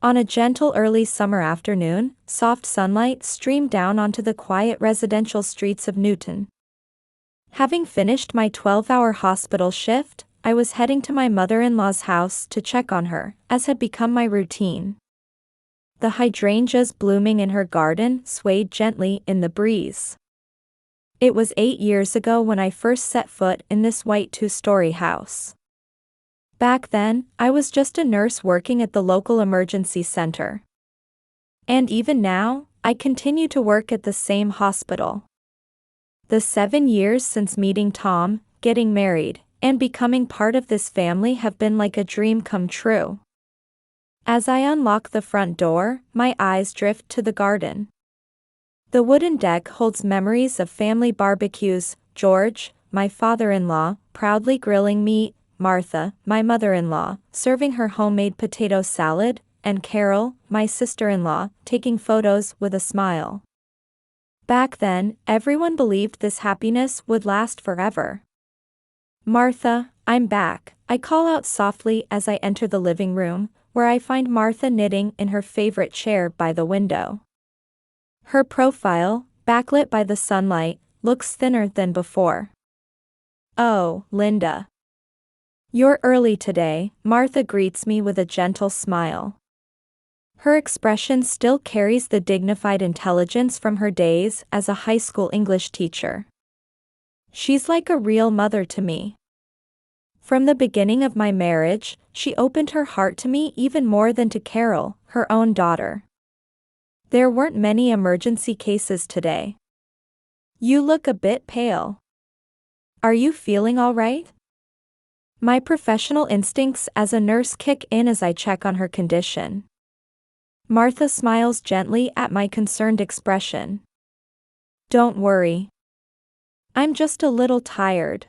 On a gentle early summer afternoon, soft sunlight streamed down onto the quiet residential streets of Newton. Having finished my 12-hour hospital shift, I was heading to my mother-in-law's house to check on her, as had become my routine. The hydrangeas blooming in her garden swayed gently in the breeze. It was 8 years ago when I first set foot in this white two-story house. Back then, I was just a nurse working at the local emergency center. And even now, I continue to work at the same hospital. The 7 years since meeting Tom, getting married, and becoming part of this family have been like a dream come true. As I unlock the front door, my eyes drift to the garden. The wooden deck holds memories of family barbecues, George, my father-in-law, proudly grilling meat, Martha, my mother-in-law, serving her homemade potato salad, and Carol, my sister-in-law, taking photos with a smile. Back then, everyone believed this happiness would last forever. "Martha, I'm back," I call out softly as I enter the living room, where I find Martha knitting in her favorite chair by the window. Her profile, backlit by the sunlight, looks thinner than before. "Oh, Linda. You're early today," Martha greets me with a gentle smile. Her expression still carries the dignified intelligence from her days as a high school English teacher. She's like a real mother to me. From the beginning of my marriage, she opened her heart to me even more than to Carol, her own daughter. There weren't many emergency cases today. "You look a bit pale. Are you feeling all right?" My professional instincts as a nurse kick in as I check on her condition. Martha smiles gently at my concerned expression. "Don't worry. I'm just a little tired.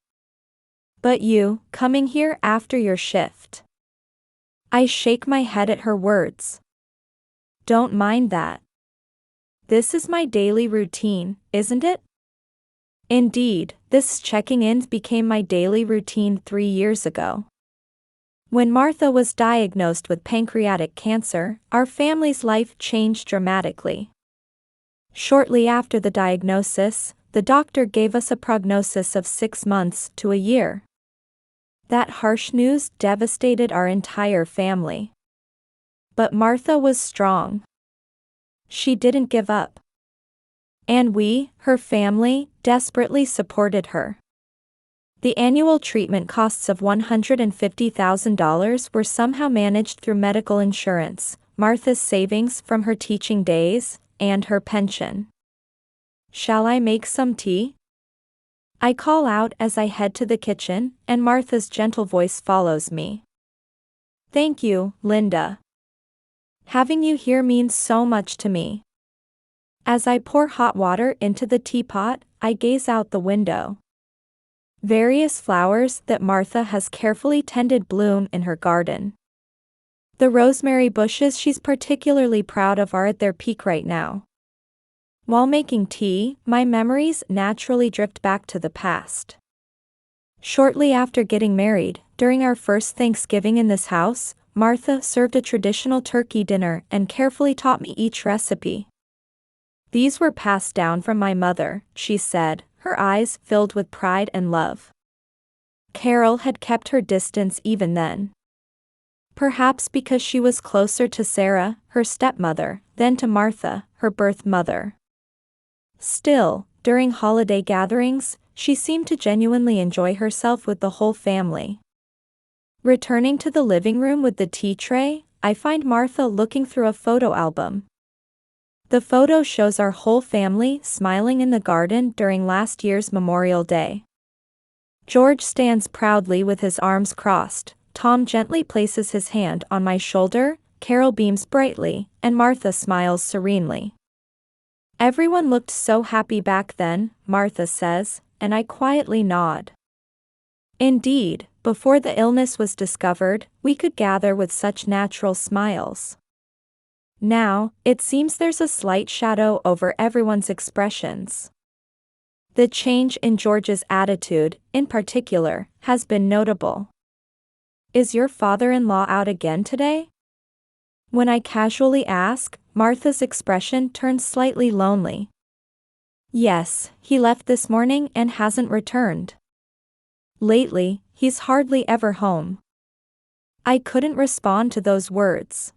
But you, coming here after your shift?" I shake my head at her words. "Don't mind that. This is my daily routine, isn't it?" Indeed, this checking in became my daily routine 3 years ago. When Martha was diagnosed with pancreatic cancer, our family's life changed dramatically. Shortly after the diagnosis, the doctor gave us a prognosis of 6 months to a year. That harsh news devastated our entire family. But Martha was strong. She didn't give up. And we, her family, desperately supported her. The annual treatment costs of $150,000 were somehow managed through medical insurance, Martha's savings from her teaching days, and her pension. "Shall I make some tea?" I call out as I head to the kitchen, and Martha's gentle voice follows me. "Thank you, Linda. Having you here means so much to me." As I pour hot water into the teapot, I gaze out the window. Various flowers that Martha has carefully tended bloom in her garden. The rosemary bushes she's particularly proud of are at their peak right now. While making tea, my memories naturally drift back to the past. Shortly after getting married, during our first Thanksgiving in this house, Martha served a traditional turkey dinner and carefully taught me each recipe. "These were passed down from my mother," she said, her eyes filled with pride and love. Carol had kept her distance even then. Perhaps because she was closer to Sarah, her stepmother, than to Martha, her birth mother. Still, during holiday gatherings, she seemed to genuinely enjoy herself with the whole family. Returning to the living room with the tea tray, I find Martha looking through a photo album. The photo shows our whole family smiling in the garden during last year's Memorial Day. George stands proudly with his arms crossed, Tom gently places his hand on my shoulder, Carol beams brightly, and Martha smiles serenely. "Everyone looked so happy back then," Martha says, and I quietly nod. Indeed, before the illness was discovered, we could gather with such natural smiles. Now, it seems there's a slight shadow over everyone's expressions. The change in George's attitude, in particular, has been notable. "Is your father-in-law out again today?" When I casually ask, Martha's expression turns slightly lonely. Yes, he left this morning and hasn't returned. Lately, he's hardly ever home. I couldn't respond to those words.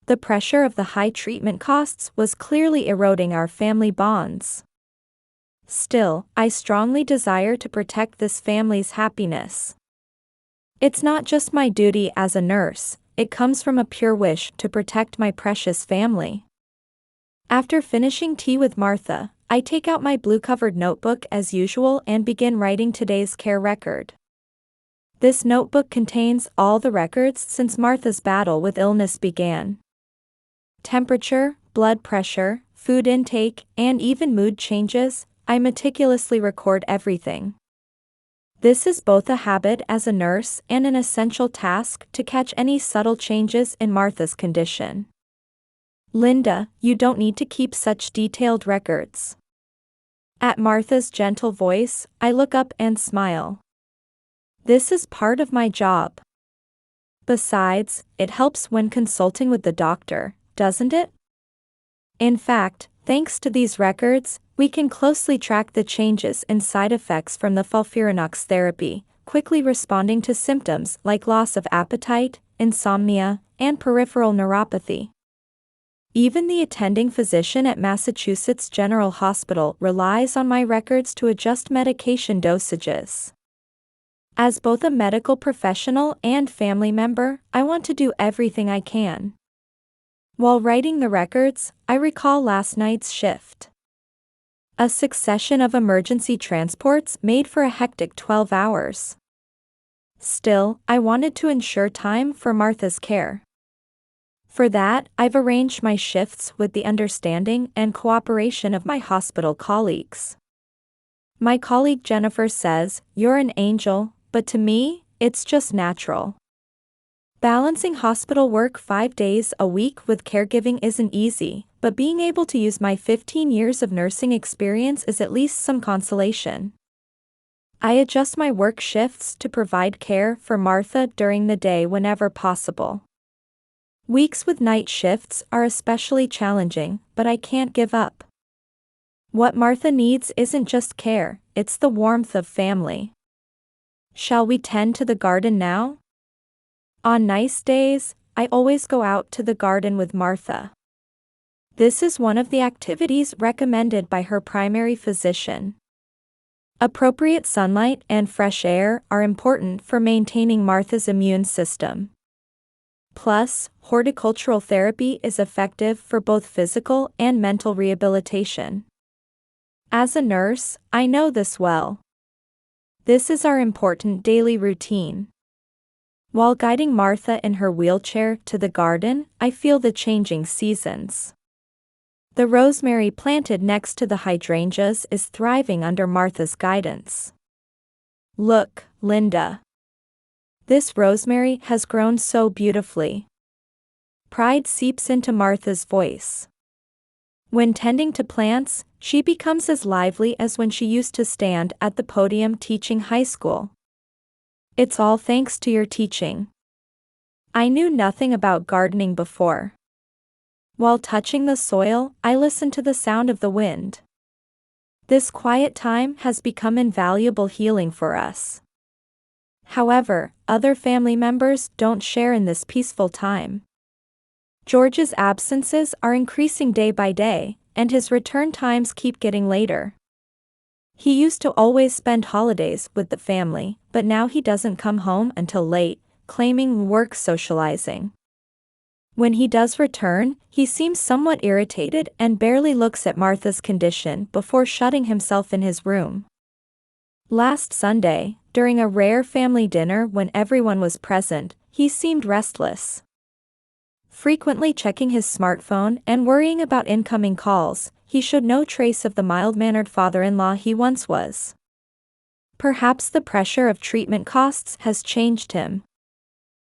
The pressure of the high treatment costs was clearly eroding our family bonds. Still, I strongly desire to protect this family's happiness. It's not just my duty as a nurse, it comes from a pure wish to protect my precious family. After finishing tea with Martha, I take out my blue-covered notebook as usual and begin writing today's care record. This notebook contains all the records since Martha's battle with illness began. Temperature, blood pressure, food intake, and even mood changes. I meticulously record everything. This is both a habit as a nurse and an essential task to catch any subtle changes in Martha's condition. Linda, you don't need to keep such detailed records. At Martha's gentle voice, I look up and smile. This is part of my job. Besides, it helps when consulting with the doctor, doesn't it? In fact, thanks to these records, we can closely track the changes in side effects from the FOLFIRINOX therapy, quickly responding to symptoms like loss of appetite, insomnia, and peripheral neuropathy. Even the attending physician at Massachusetts General Hospital relies on my records to adjust medication dosages. As both a medical professional and family member, I want to do everything I can. While writing the records, I recall last night's shift. A succession of emergency transports made for a hectic 12 hours. Still, I wanted to ensure time for Martha's care. For that, I've arranged my shifts with the understanding and cooperation of my hospital colleagues. My colleague Jennifer says, "You're an angel," but to me, it's just natural. Balancing hospital work 5 days a week with caregiving isn't easy, but being able to use my 15 years of nursing experience is at least some consolation. I adjust my work shifts to provide care for Martha during the day whenever possible. Weeks with night shifts are especially challenging, but I can't give up. What Martha needs isn't just care, it's the warmth of family. Shall we tend to the garden now? On nice days, I always go out to the garden with Martha. This is one of the activities recommended by her primary physician. Appropriate sunlight and fresh air are important for maintaining Martha's immune system. Plus, horticultural therapy is effective for both physical and mental rehabilitation. As a nurse, I know this well. This is our important daily routine. While guiding Martha in her wheelchair to the garden, I feel the changing seasons. The rosemary planted next to the hydrangeas is thriving under Martha's guidance. Look, Linda. This rosemary has grown so beautifully. Pride seeps into Martha's voice. When tending to plants, she becomes as lively as when she used to stand at the podium teaching high school. It's all thanks to your teaching. I knew nothing about gardening before. While touching the soil, I listen to the sound of the wind. This quiet time has become invaluable healing for us. However, other family members don't share in this peaceful time. George's absences are increasing day by day, and his return times keep getting later. He used to always spend holidays with the family, but now he doesn't come home until late, claiming work socializing. When he does return, he seems somewhat irritated and barely looks at Martha's condition before shutting himself in his room. Last Sunday, during a rare family dinner when everyone was present, he seemed restless. Frequently checking his smartphone and worrying about incoming calls, he showed no trace of the mild-mannered father-in-law he once was. Perhaps the pressure of treatment costs has changed him.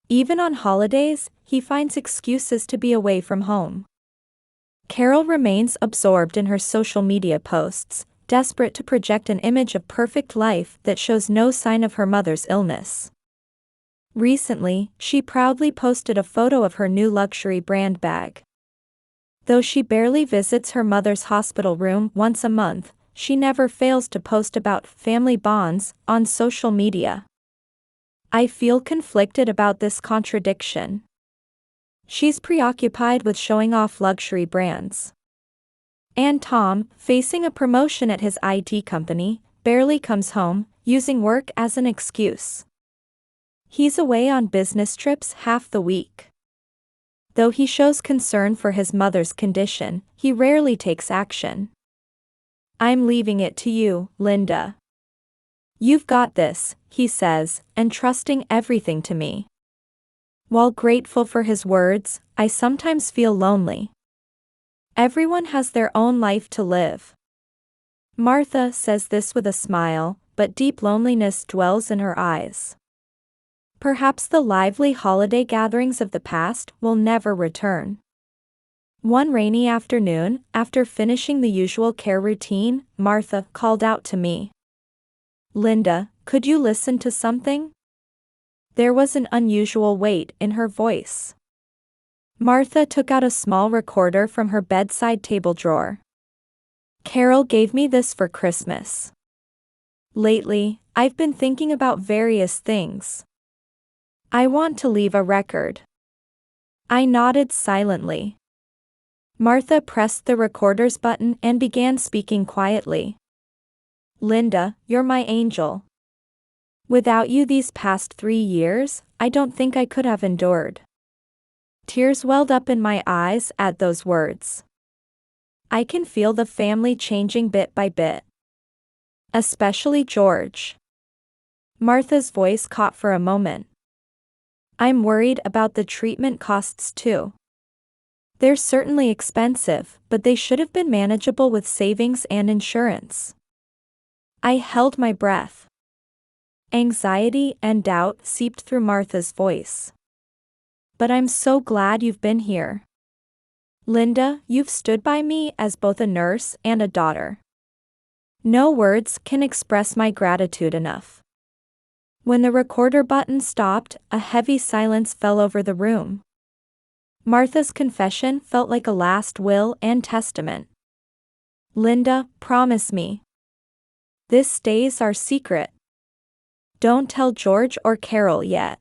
Even on holidays, he finds excuses to be away from home. Carol remains absorbed in her social media posts, desperate to project an image of perfect life that shows no sign of her mother's illness. Recently, she proudly posted a photo of her new luxury brand bag. Though she barely visits her mother's hospital room once a month, she never fails to post about family bonds on social media. I feel conflicted about this contradiction. She's preoccupied with showing off luxury brands. And Tom, facing a promotion at his IT company, barely comes home, using work as an excuse. He's away on business trips half the week. Though he shows concern for his mother's condition, he rarely takes action. "I'm leaving it to you, Linda. You've got this," he says, entrusting everything to me. While grateful for his words, I sometimes feel lonely. Everyone has their own life to live. Martha says this with a smile, but deep loneliness dwells in her eyes. Perhaps the lively holiday gatherings of the past will never return. One rainy afternoon, after finishing the usual care routine, Martha called out to me. "Linda, could you listen to something?" There was an unusual weight in her voice. Martha took out a small recorder from her bedside table drawer. "Carol gave me this for Christmas. Lately, I've been thinking about various things. I want to leave a record." I nodded silently. Martha pressed the recorder's button and began speaking quietly. "Linda, you're my angel. Without you these past 3 years, I don't think I could have endured." Tears welled up in my eyes at those words. I can feel the family changing bit by bit. Especially George. Martha's voice caught for a moment. "I'm worried about the treatment costs too. They're certainly expensive, but they should have been manageable with savings and insurance." I held my breath. Anxiety and doubt seeped through Martha's voice. "But I'm so glad you've been here. Linda, you've stood by me as both a nurse and a daughter. No words can express my gratitude enough." When the recorder button stopped, a heavy silence fell over the room. Martha's confession felt like a last will and testament. "Linda, promise me. This stays our secret. Don't tell George or Carol yet."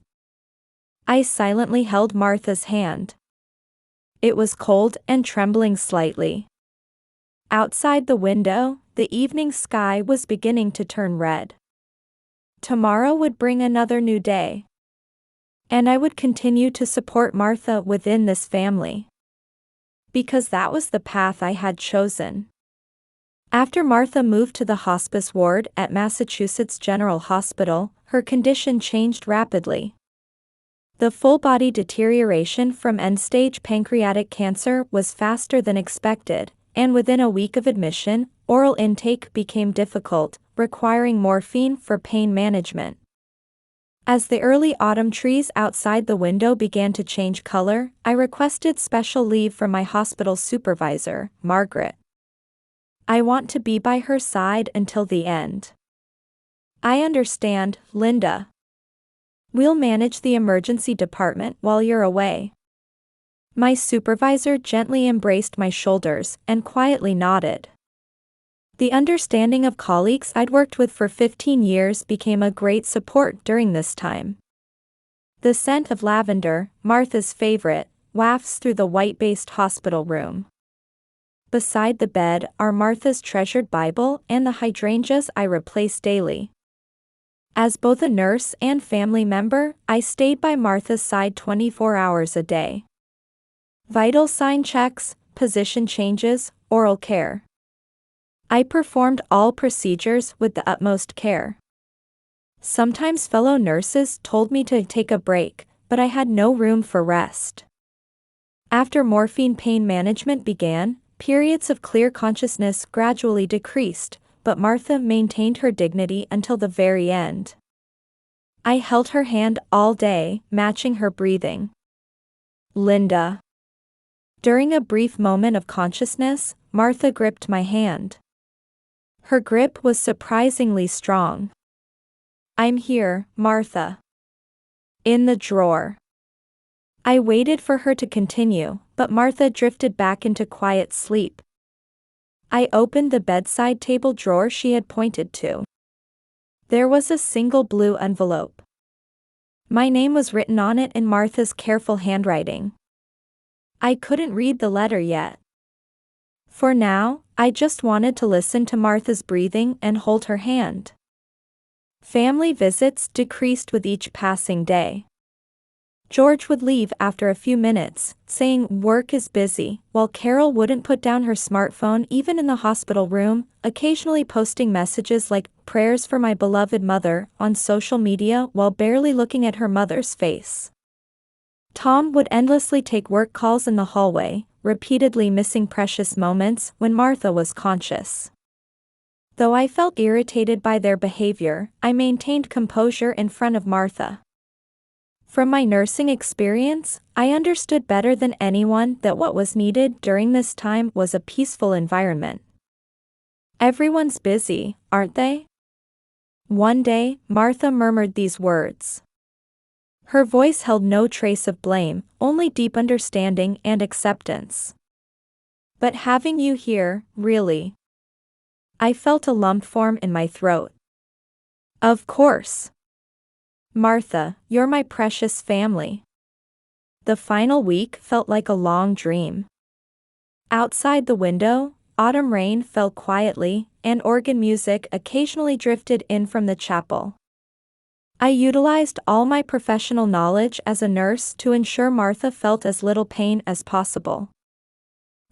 I silently held Martha's hand. It was cold and trembling slightly. Outside the window, the evening sky was beginning to turn red. Tomorrow would bring another new day. And I would continue to support Martha within this family. Because that was the path I had chosen. After Martha moved to the hospice ward at Massachusetts General Hospital, her condition changed rapidly. The full-body deterioration from end-stage pancreatic cancer was faster than expected, and within a week of admission, oral intake became difficult, requiring morphine for pain management. As the early autumn trees outside the window began to change color, I requested special leave from my hospital supervisor, Margaret. "I want to be by her side until the end." "I understand, Linda. We'll manage the emergency department while you're away." My supervisor gently embraced my shoulders and quietly nodded. The understanding of colleagues I'd worked with for 15 years became a great support during this time. The scent of lavender, Martha's favorite, wafts through the white-based hospital room. Beside the bed are Martha's treasured Bible and the hydrangeas I replace daily. As both a nurse and family member, I stayed by Martha's side 24 hours a day. Vital sign checks, position changes, oral care. I performed all procedures with the utmost care. Sometimes fellow nurses told me to take a break, but I had no room for rest. After morphine pain management began, periods of clear consciousness gradually decreased, but Martha maintained her dignity until the very end. I held her hand all day, matching her breathing. "Linda." During a brief moment of consciousness, Martha gripped my hand. Her grip was surprisingly strong. "I'm here, Martha. In the drawer. I waited for her to continue, but Martha drifted back into quiet sleep. I opened the bedside table drawer she had pointed to. There was a single blue envelope. My name was written on it in Martha's careful handwriting. I couldn't read the letter yet. For now, I just wanted to listen to Martha's breathing and hold her hand. Family visits decreased with each passing day. George would leave after a few minutes, saying work is busy, while Carol wouldn't put down her smartphone even in the hospital room, occasionally posting messages like prayers for my beloved mother on social media while barely looking at her mother's face. Tom would endlessly take work calls in the hallway, repeatedly missing precious moments when Martha was conscious. Though I felt irritated by their behavior, I maintained composure in front of Martha. From my nursing experience, I understood better than anyone that what was needed during this time was a peaceful environment. Everyone's busy, aren't they? One day, Martha murmured these words. Her voice held no trace of blame, only deep understanding and acceptance. But having you here, really. I felt a lump form in my throat. Of course. Martha, you're my precious family. The final week felt like a long dream. Outside the window, autumn rain fell quietly, and organ music occasionally drifted in from the chapel. I utilized all my professional knowledge as a nurse to ensure Martha felt as little pain as possible.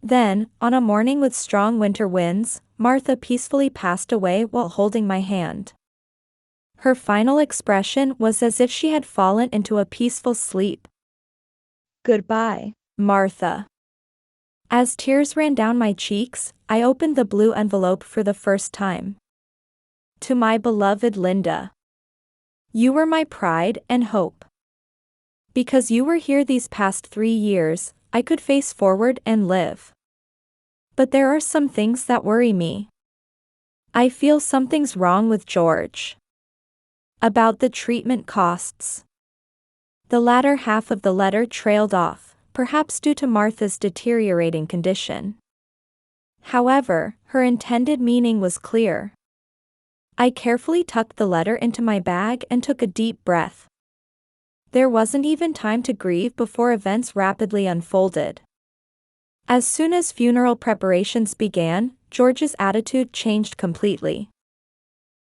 Then, on a morning with strong winter winds, Martha peacefully passed away while holding my hand. Her final expression was as if she had fallen into a peaceful sleep. Goodbye, Martha. As tears ran down my cheeks, I opened the blue envelope for the first time. To my beloved Linda. You were my pride and hope. Because you were here these past 3 years, I could face forward and live. But there are some things that worry me. I feel something's wrong with George. About the treatment costs. The latter half of the letter trailed off, perhaps due to Martha's deteriorating condition. However, her intended meaning was clear. I carefully tucked the letter into my bag and took a deep breath. There wasn't even time to grieve before events rapidly unfolded. As soon as funeral preparations began, George's attitude changed completely.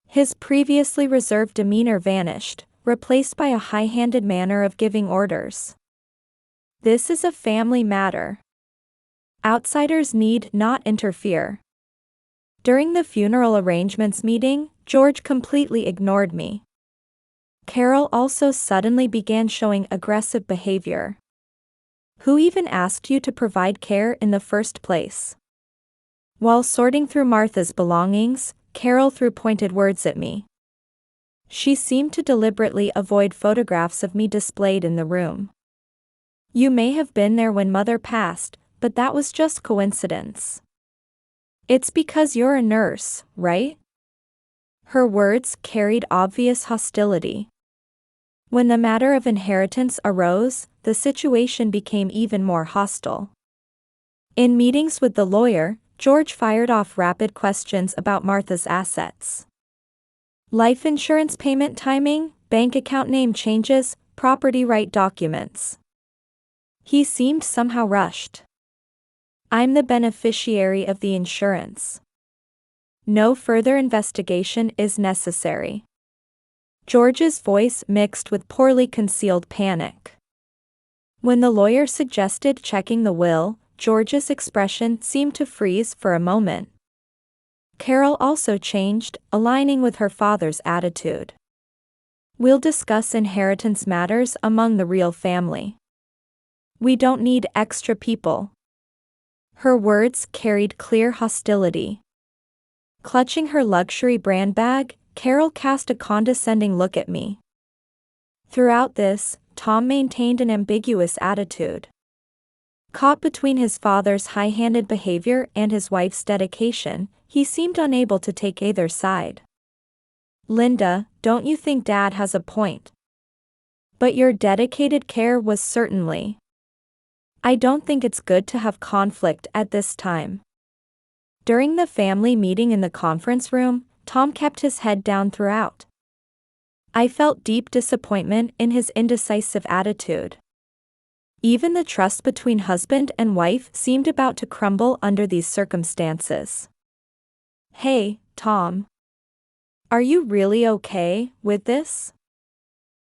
His previously reserved demeanor vanished, replaced by a high-handed manner of giving orders. This is a family matter. Outsiders need not interfere. During the funeral arrangements meeting, George completely ignored me. Carol also suddenly began showing aggressive behavior. Who even asked you to provide care in the first place? While sorting through Martha's belongings, Carol threw pointed words at me. She seemed to deliberately avoid photographs of me displayed in the room. You may have been there when Mother passed, but that was just coincidence. It's because you're a nurse, right? Her words carried obvious hostility. When the matter of inheritance arose, the situation became even more hostile. In meetings with the lawyer, George fired off rapid questions about Martha's assets. Life insurance payment timing, bank account name changes, property right documents. He seemed somehow rushed. I'm the beneficiary of the insurance. No further investigation is necessary. George's voice mixed with poorly concealed panic. When the lawyer suggested checking the will, George's expression seemed to freeze for a moment. Carol also changed, aligning with her father's attitude. We'll discuss inheritance matters among the real family. We don't need extra people. Her words carried clear hostility. Clutching her luxury brand bag, Carol cast a condescending look at me. Throughout this, Tom maintained an ambiguous attitude. Caught between his father's high-handed behavior and his wife's dedication, he seemed unable to take either side. Linda, don't you think Dad has a point? But your dedicated care was certainly. I don't think it's good to have conflict at this time. During the family meeting in the conference room, Tom kept his head down throughout. I felt deep disappointment in his indecisive attitude. Even the trust between husband and wife seemed about to crumble under these circumstances. Hey, Tom. Are you really okay with this?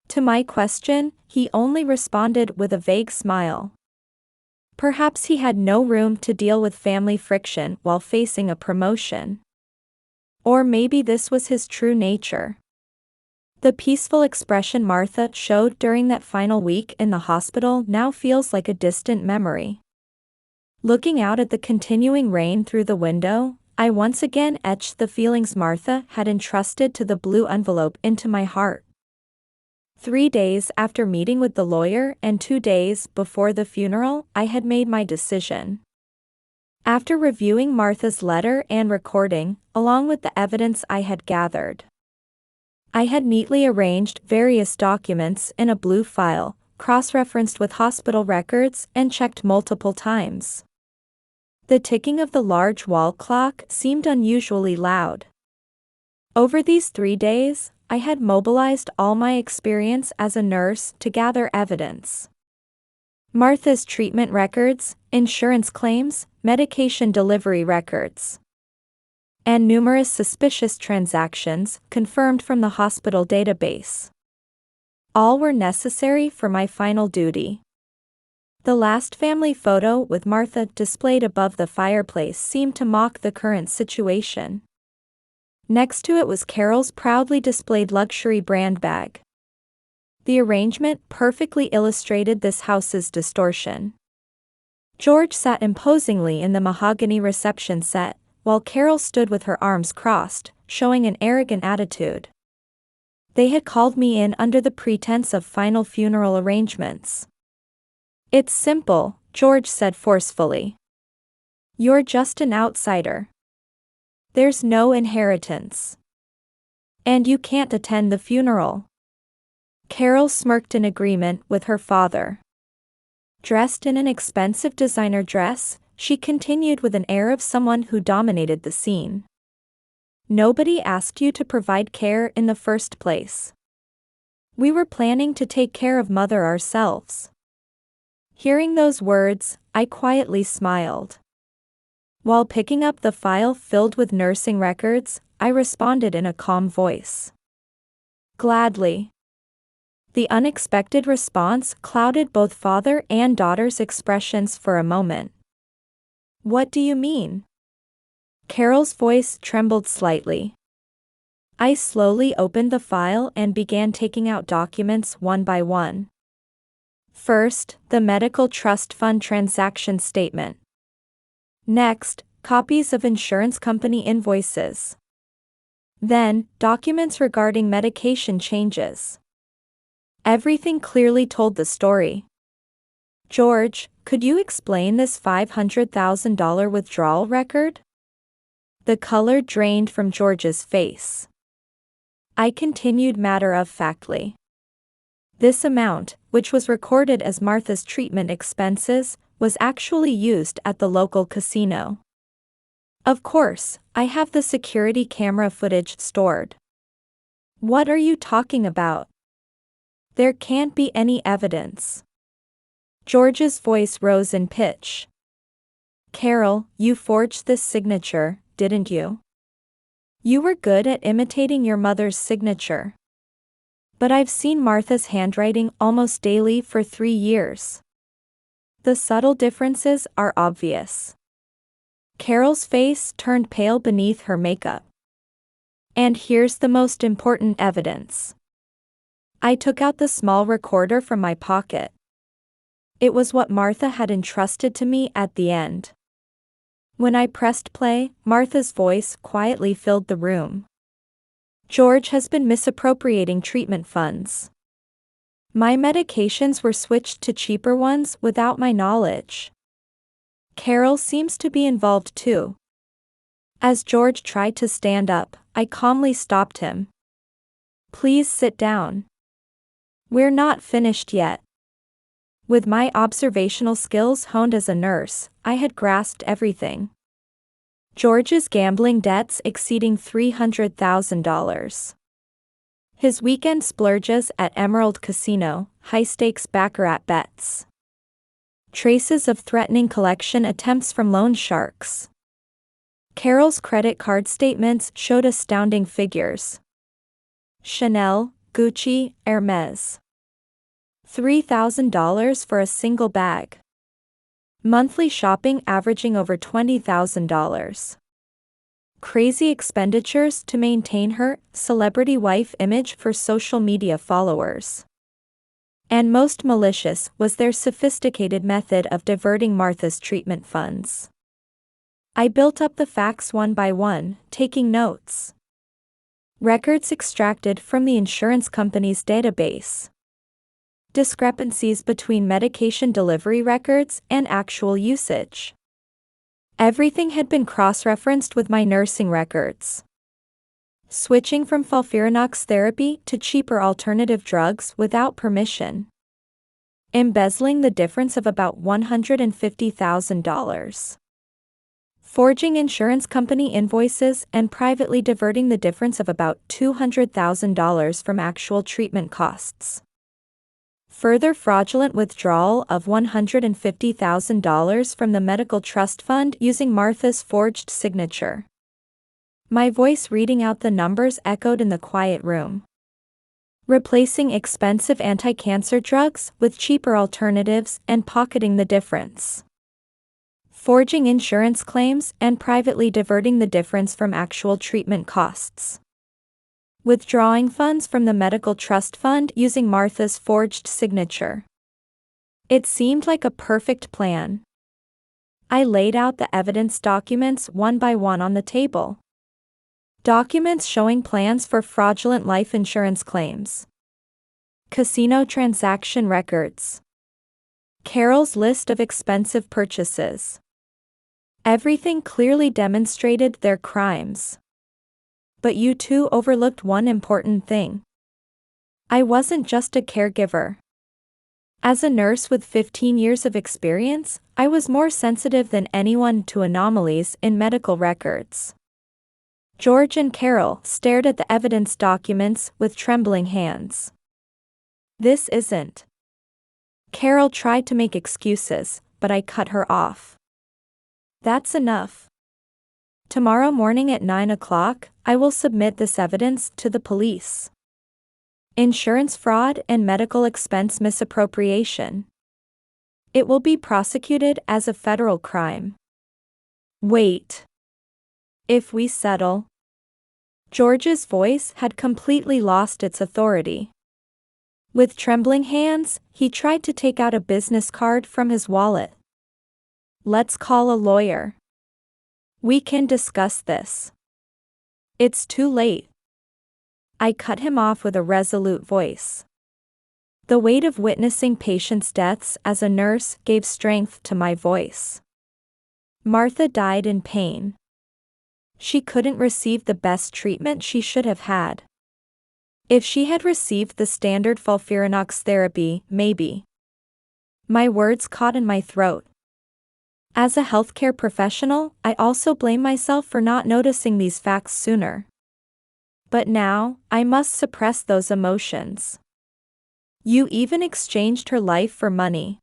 To my question, he only responded with a vague smile. Perhaps he had no room to deal with family friction while facing a promotion. Or maybe this was his true nature. The peaceful expression Martha showed during that final week in the hospital now feels like a distant memory. Looking out at the continuing rain through the window, I once again etched the feelings Martha had entrusted to the blue envelope into my heart. 3 days after meeting with the lawyer and 2 days before the funeral, I had made my decision. After reviewing Martha's letter and recording, along with the evidence I had gathered, I had neatly arranged various documents in a blue file, cross-referenced with hospital records, and checked multiple times. The ticking of the large wall clock seemed unusually loud. Over these 3 days, I had mobilized all my experience as a nurse to gather evidence. Martha's treatment records, insurance claims, medication delivery records, and numerous suspicious transactions confirmed from the hospital database. All were necessary for my final duty. The last family photo with Martha displayed above the fireplace seemed to mock the current situation. Next to it was Carol's proudly displayed luxury brand bag. The arrangement perfectly illustrated this house's distortion. George sat imposingly in the mahogany reception set, while Carol stood with her arms crossed, showing an arrogant attitude. They had called me in under the pretense of final funeral arrangements. It's simple, George said forcefully. You're just an outsider. There's no inheritance. And you can't attend the funeral. Carol smirked in agreement with her father. Dressed in an expensive designer dress, she continued with an air of someone who dominated the scene. Nobody asked you to provide care in the first place. We were planning to take care of Mother ourselves. Hearing those words, I quietly smiled. While picking up the file filled with nursing records, I responded in a calm voice. Gladly. The unexpected response clouded both father and daughter's expressions for a moment. What do you mean? Carol's voice trembled slightly. I slowly opened the file and began taking out documents one by one. First, the medical trust fund transaction statement. Next, copies of insurance company invoices. Then, documents regarding medication changes. Everything clearly told the story. George, could you explain this $500,000 withdrawal record? The color drained from George's face. I continued matter-of-factly. This amount, which was recorded as Martha's treatment expenses, was actually used at the local casino. Of course, I have the security camera footage stored. What are you talking about? There can't be any evidence. George's voice rose in pitch. Carol, you forged this signature, didn't you? You were good at imitating your mother's signature. But I've seen Martha's handwriting almost daily for 3 years. The subtle differences are obvious. Carol's face turned pale beneath her makeup. And here's the most important evidence. I took out the small recorder from my pocket. It was what Martha had entrusted to me at the end. When I pressed play, Martha's voice quietly filled the room. George has been misappropriating treatment funds. My medications were switched to cheaper ones without my knowledge. Carol seems to be involved too. As George tried to stand up, I calmly stopped him. Please sit down. We're not finished yet. With my observational skills honed as a nurse, I had grasped everything. George's gambling debts exceeding $300,000. His weekend splurges at Emerald Casino, high-stakes baccarat bets. Traces of threatening collection attempts from loan sharks. Carol's credit card statements showed astounding figures. Chanel, Gucci, Hermes. $3,000 for a single bag. Monthly shopping averaging over $20,000. Crazy expenditures to maintain her celebrity wife image for social media followers. And most malicious was their sophisticated method of diverting Martha's treatment funds. I built up the facts one by one, taking notes. Records extracted from the insurance company's database. Discrepancies between medication delivery records and actual usage. Everything had been cross-referenced with my nursing records. Switching from FOLFIRINOX therapy to cheaper alternative drugs without permission. Embezzling the difference of about $150,000. Forging insurance company invoices and privately diverting the difference of about $200,000 from actual treatment costs. Further fraudulent withdrawal of $150,000 from the medical trust fund using Martha's forged signature. My voice reading out the numbers echoed in the quiet room. Replacing expensive anti-cancer drugs with cheaper alternatives and pocketing the difference. Forging insurance claims and privately diverting the difference from actual treatment costs. Withdrawing funds from the medical trust fund using Martha's forged signature. It seemed like a perfect plan. I laid out the evidence documents one by one on the table. Documents showing plans for fraudulent life insurance claims. Casino transaction records. Carol's list of expensive purchases. Everything clearly demonstrated their crimes. But you two overlooked one important thing. I wasn't just a caregiver. As a nurse with 15 years of experience, I was more sensitive than anyone to anomalies in medical records. George and Carol stared at the evidence documents with trembling hands. This isn't. Carol tried to make excuses, but I cut her off. That's enough. Tomorrow morning at 9 o'clock, I will submit this evidence to the police. Insurance fraud and medical expense misappropriation. It will be prosecuted as a federal crime. Wait. If we settle. George's voice had completely lost its authority. With trembling hands, he tried to take out a business card from his wallet. Let's call a lawyer. We can discuss this. It's too late. I cut him off with a resolute voice. The weight of witnessing patients' deaths as a nurse gave strength to my voice. Martha died in pain. She couldn't receive the best treatment she should have had. If she had received the standard FOLFIRINOX therapy, maybe. My words caught in my throat. As a healthcare professional, I also blame myself for not noticing these facts sooner. But now, I must suppress those emotions. You even exchanged her life for money.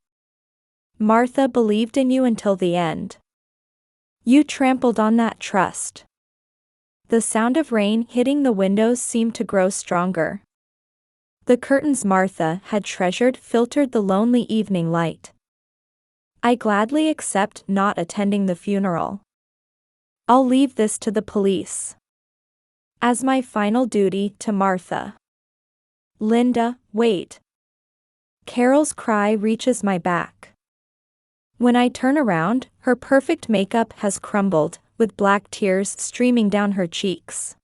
Martha believed in you until the end. You trampled on that trust. The sound of rain hitting the windows seemed to grow stronger. The curtains Martha had treasured filtered the lonely evening light. I gladly accept not attending the funeral. I'll leave this to the police. As my final duty to Martha. Linda, wait. Carol's cry reaches my back. When I turn around, her perfect makeup has crumbled, with black tears streaming down her cheeks.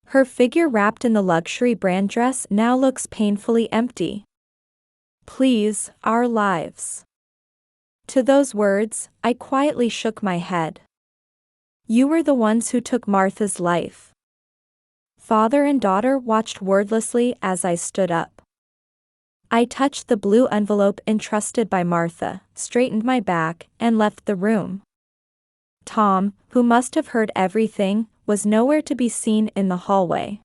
Her figure wrapped in the luxury brand dress now looks painfully empty. Please, our lives. To those words, I quietly shook my head. You were the ones who took Martha's life. Father and daughter watched wordlessly as I stood up. I touched the blue envelope entrusted by Martha, straightened my back, and left the room. Tom, who must have heard everything, was nowhere to be seen in the hallway.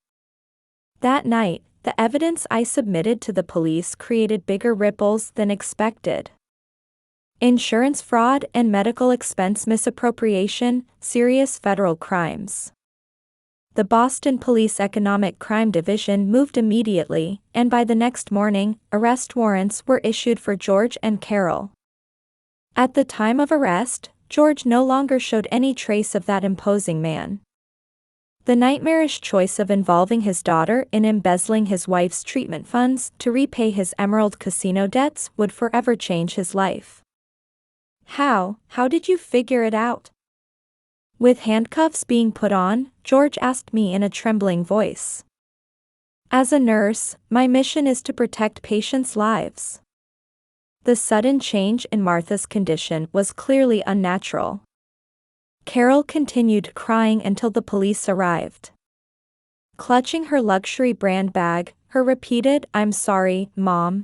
That night, the evidence I submitted to the police created bigger ripples than expected. Insurance fraud and medical expense misappropriation, serious federal crimes. The Boston Police Economic Crime Division moved immediately, and by the next morning, arrest warrants were issued for George and Carol. At the time of arrest, George no longer showed any trace of that imposing man. The nightmarish choice of involving his daughter in embezzling his wife's treatment funds to repay his Emerald Casino debts would forever change his life. How did you figure it out? With handcuffs being put on, George asked me in a trembling voice. As a nurse, my mission is to protect patients' lives. The sudden change in Martha's condition was clearly unnatural. Carol continued crying until the police arrived. Clutching her luxury brand bag, her repeated "I'm sorry, Mom,"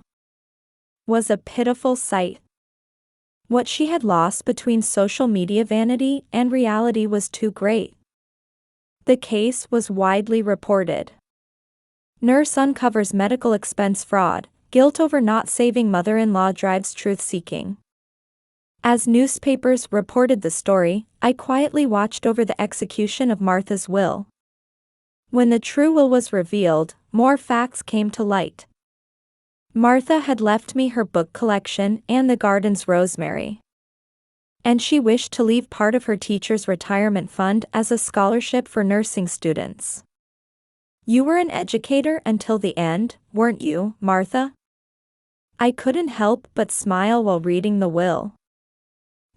was a pitiful sight. What she had lost between social media vanity and reality was too great. The case was widely reported. Nurse uncovers medical expense fraud, guilt over not saving mother-in-law drives truth-seeking. As newspapers reported the story, I quietly watched over the execution of Martha's will. When the true will was revealed, more facts came to light. Martha had left me her book collection and the garden's rosemary. And she wished to leave part of her teacher's retirement fund as a scholarship for nursing students. You were an educator until the end, weren't you, Martha? I couldn't help but smile while reading the will.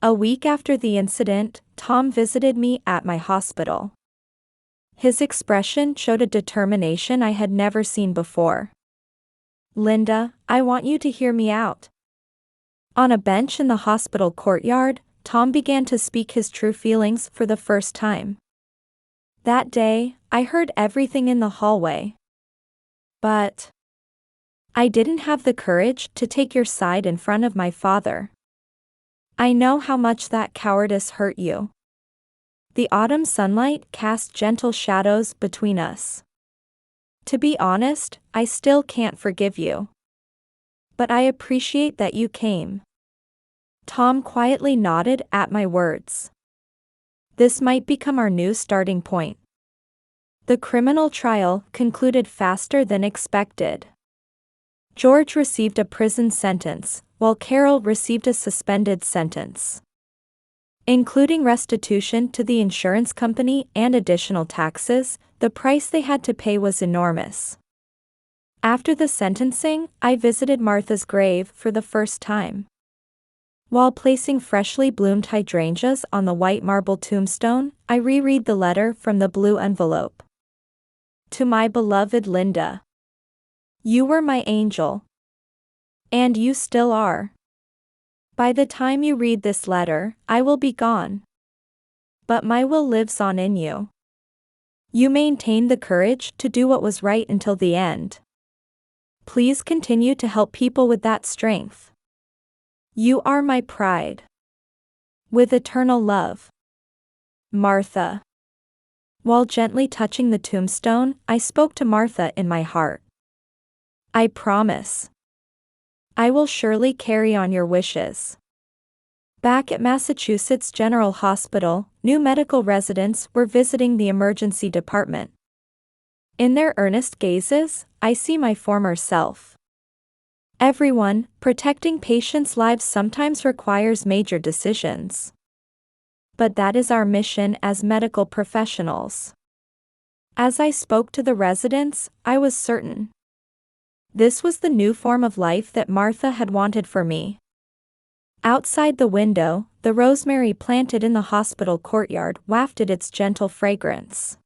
A week after the incident, Tom visited me at my hospital. His expression showed a determination I had never seen before. "Linda, I want you to hear me out." On a bench in the hospital courtyard, Tom began to speak his true feelings for the first time. That day, I heard everything in the hallway. But I didn't have the courage to take your side in front of my father. I know how much that cowardice hurt you. The autumn sunlight cast gentle shadows between us. To be honest, I still can't forgive you. But I appreciate that you came. Tom quietly nodded at my words. This might become our new starting point. The criminal trial concluded faster than expected. George received a prison sentence, while Carol received a suspended sentence. Including restitution to the insurance company and additional taxes, the price they had to pay was enormous. After the sentencing, I visited Martha's grave for the first time. While placing freshly bloomed hydrangeas on the white marble tombstone, I reread the letter from the blue envelope. To my beloved Linda. You were my angel. And you still are. By the time you read this letter, I will be gone. But my will lives on in you. You maintained the courage to do what was right until the end. Please continue to help people with that strength. You are my pride. With eternal love. Martha. While gently touching the tombstone, I spoke to Martha in my heart. I promise. I will surely carry on your wishes. Back at Massachusetts General Hospital, new medical residents were visiting the emergency department. In their earnest gazes, I see my former self. Everyone, protecting patients' lives sometimes requires major decisions. But that is our mission as medical professionals. As I spoke to the residents, I was certain. This was the new form of life that Martha had wanted for me. Outside the window, the rosemary planted in the hospital courtyard wafted its gentle fragrance.